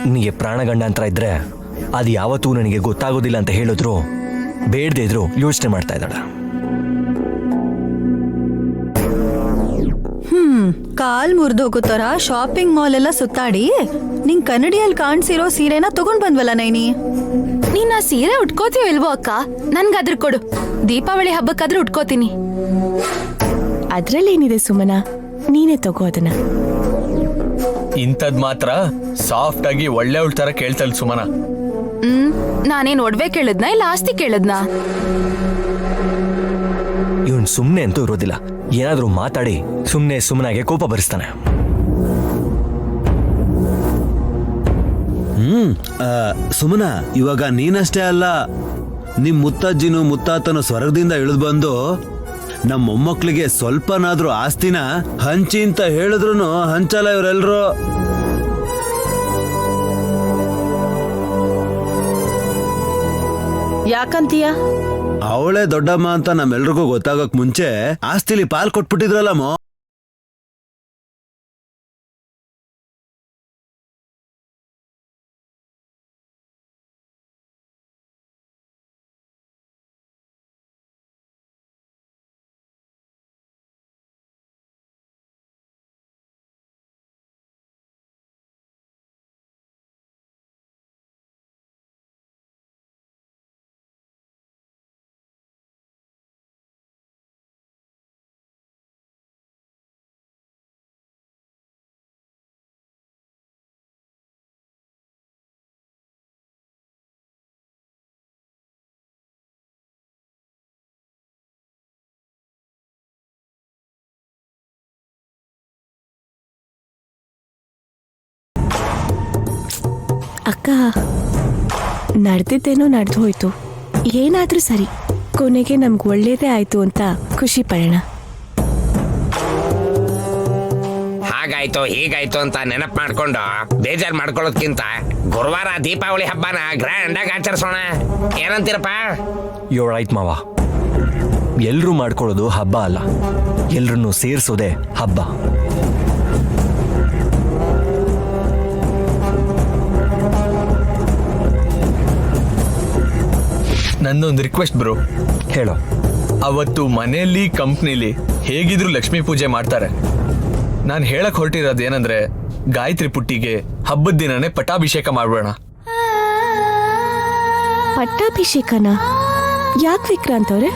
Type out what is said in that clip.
ನಿನಗೆ ಪ್ರಾಣಗಂಡಾಂತರ ಇದ್ರೆ ಅದು ಯಾವತ್ತೂ ನನಗೆ ಗೊತ್ತಾಗೋದಿಲ್ಲ ಅಂತ ಹೇಳಿದ್ರು ಬೇಡದೇ ಇದ್ರು ಯೋಚನೆ ಮಾಡ್ತಾ ಇದ್ದಾಳೆ. ಕಾಲ್ ಮುರಿದೋಗೋ ತರ ಶಾಪಿಂಗ್ ಮಾಲ್ ಎಲ್ಲ ಸುತ್ತಾಡಿ ನಿಂಗ್ ಕನ್ನಡಿಯಲ್ಲಿ ಕಾಣಿಸಿರೋ ಸೀರೆನ ತಗೊಂಡ್ ಬಂದ್ವಲ್ಲ ನೈನಿ. ನೀನ್ ಆ ಸೀರೆ ಉಟ್ಕೋತೀಯೋ ಇಲ್ವೋ ಅಕ್ಕ? ನನ್ಗಾದ್ರ ಕೊಡು, ದೀಪಾವಳಿ ಹಬ್ಬಕ್ಕಾದ್ರೂ ಉಟ್ಕೋತೀನಿ. ಅದ್ರಲ್ಲೇನಿದೆ ಸುಮನ, ನೀನೇ ತಗೋ ಅದನ್ನ. ಇಂಥದ್ ಮಾತ್ರ ಸಾಫ್ಟ್ ಆಗಿ ಒಳ್ಳೆ ತರ ಕೇಳ್ತಲ್ ಸುಮನ. ನಾನೇನ್ ಒಡ್ವೆ ಕೇಳದ್ನಾ ಇಲ್ಲ ಆಸ್ತಿ ಕೇಳದ್ನಾ? ಇವನ್ ಸುಮ್ನೆ ಅಂತೂ ಇರೋದಿಲ್ಲ, ಏನಾದ್ರೂ ಮಾತಾಡಿ ಸುಮ್ಮನಾಗೆ ಕೋಪ ಬರಿಸ್ತಾನೆ. ಸುಮನ, ಇವಾಗ ನೀನಷ್ಟೇ ಅಲ್ಲ, ನಿಮ್ ಮುತ್ತಜ್ಜಿನೂ ಮುತ್ತಾತನು ಸ್ವರ್ಗದಿಂದ ಇಳಿದು ಬಂದು ನಮ್ಮ ಮೊಮ್ಮಕ್ಳಿಗೆ ಸ್ವಲ್ಪನಾದ್ರೂ ಆಸ್ತಿನ ಹಂಚಿ ಅಂತ ಹೇಳಿದ್ರು ಹಂಚಲ್ಲ ಇವರೆಲ್ರು. ಯಾಕಂತೀಯ? ಅವಳೇ ದೊಡ್ಡಮ್ಮ ಅಂತ ನಮ್ಮೆಲ್ರಿಗೂ ಗೊತ್ತಾಗಕ್ ಮುಂಚೆ ಆಸ್ತಿಲಿ ಪಾಲ್ ಕೊಟ್ಬಿಟ್ಟಿದ್ರಲ್ಲಮ್ಮ. ಅಕ್ಕ, ನಡೆದಿದ್ದೇನೋ ನಡೆದು ಹೋಯ್ತು, ಏನಾದ್ರೂ ಸರಿ, ಕೊನೆಗೆ ನಮ್ಗೆ ಒಳ್ಳೇದೇ ಆಯ್ತು ಅಂತ ಖುಷಿ ಪಡೋಣ. ಹಾಗಾಯ್ತು ಹೀಗಾಯ್ತು ಅಂತ ನೆನಪು ಮಾಡ್ಕೊಂಡು ಬೇಜಾರ್ ಮಾಡ್ಕೊಳ್ಳೋದ್ಕಿಂತ ಗುರುವಾರ ದೀಪಾವಳಿ ಹಬ್ಬನ ಗ್ರ್ಯಾಂಡ್ ಆಗಿ ಆಚರಿಸೋಣ. ಏನಂತೀರಪ್ಪ? ಯು ರೈಟ್ ಮಾವ. ಎಲ್ರೂ ಮಾಡ್ಕೊಳ್ಳೋದು ಹಬ್ಬ ಅಲ್ಲ, ಎಲ್ರನ್ನೂ ಸೇರಿಸೋದೇ ಹಬ್ಬ. ನಂದೊಂದು ರಿಕ್ವೆಸ್ಟ್ ಬ್ರೋ. ಹೇಳೋ. ಅವತ್ತು ಮನೆಯಲ್ಲಿ ಕಂಪ್ನಿಲಿ ಹೇಗಿದ್ರು ಲಕ್ಷ್ಮೀ ಪೂಜೆ ಮಾಡ್ತಾರೆ. ನಾನು ಹೇಳಕ್ ಹೊರಟಿರೋದೇನಂದ್ರೆ, ಗಾಯತ್ರಿ ಪುಟ್ಟಿಗೆ ಹಬ್ಬದ ದಿನನೇ ಪಟ್ಟಾಭಿಷೇಕ ಮಾಡೋಣ. ಪಟ್ಟಾಭಿಷೇಕನ? ಯಾಕೆ ವಿಕ್ರಾಂತ್ ಅವ್ರೆ?